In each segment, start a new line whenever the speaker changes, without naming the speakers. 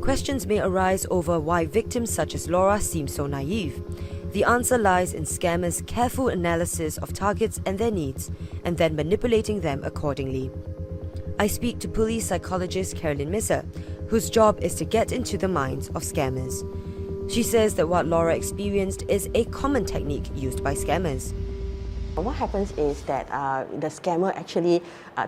Questions may arise over why victims such as Laura seem so naive. The answer lies in scammers' careful analysis of targets and their needs, and then manipulating them accordingly. I speak to police psychologist Carolyn Misser, whose job is to get into the minds of scammers. She says that what Laura experienced is a common technique used by scammers.
What happens is that the scammer actually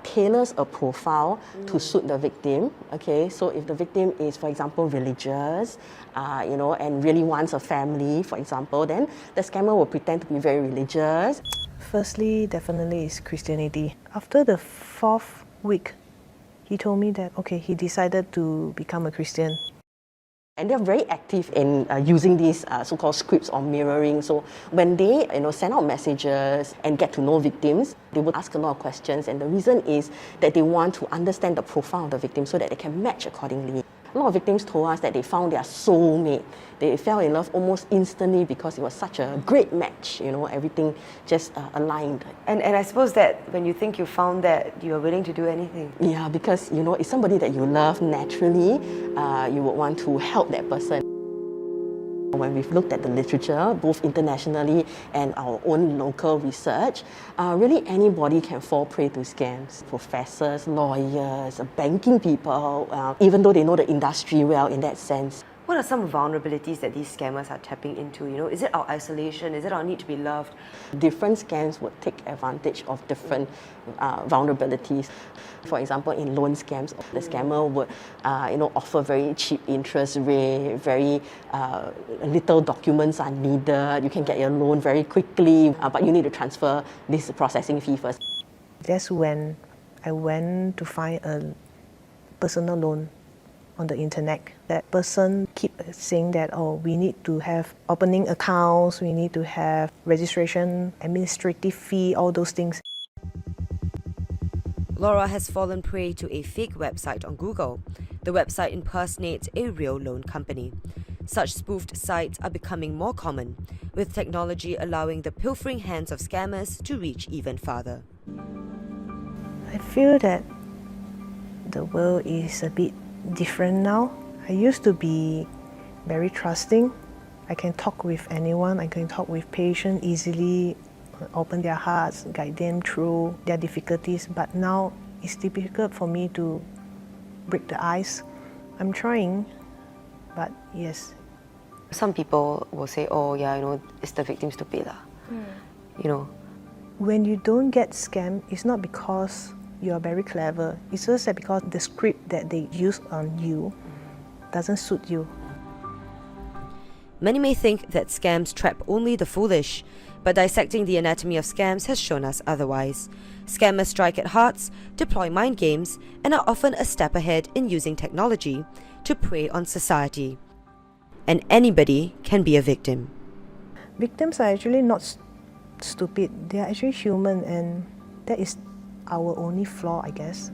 tailors a profile to suit the victim. Okay, so if the victim is, for example, religious, and really wants a family, for example, then the scammer will pretend to be very religious.
Firstly, definitely is Christianity. After the 4th week, he told me that, okay, he decided to become a Christian.
And they're very active in using these so-called scripts or mirroring. So when they send out messages and get to know victims, they will ask a lot of questions. And the reason is that they want to understand the profile of the victim so that they can match accordingly. A lot of victims told us that they found their soulmate. They fell in love almost instantly because it was such a great match. Everything just aligned.
And I suppose that when you think you found that, you are willing to do anything.
Yeah, because it's somebody that you love naturally. You would want to help that person. When we've looked at the literature, both internationally and our own local research, really anybody can fall prey to scams. Professors, lawyers, banking people, even though they know the industry well in that sense.
What are some vulnerabilities that these scammers are tapping into? Is it our isolation? Is it our need to be loved?
Different scams would take advantage of different vulnerabilities. For example, in loan scams, the scammer would offer very cheap interest rate, very little documents are needed. You can get your loan very quickly, but you need to transfer this processing fee first.
That's when I went to find a personal loan on the internet. That person keep saying that, we need to have opening accounts, we need to have registration, administrative fee, all those things.
Laura has fallen prey to a fake website on Google. The website impersonates a real loan company. Such spoofed sites are becoming more common, with technology allowing the pilfering hands of scammers to reach even farther.
I feel that the world is a bit different now. I used to be very trusting. I can talk with anyone, I can talk with patients easily, open their hearts, guide them through their difficulties. But now it's difficult for me to break the ice. I'm trying, but yes.
Some people will say, it's the victims to pay lah.
When you don't get scammed, it's not because you are very clever. It's just that because the script that they use on you doesn't suit you.
Many may think that scams trap only the foolish, but dissecting the anatomy of scams has shown us otherwise. Scammers strike at hearts, deploy mind games, and are often a step ahead in using technology to prey on society. And anybody can be a victim.
Victims are actually not stupid. They are actually human, and that is our only flaw, I guess.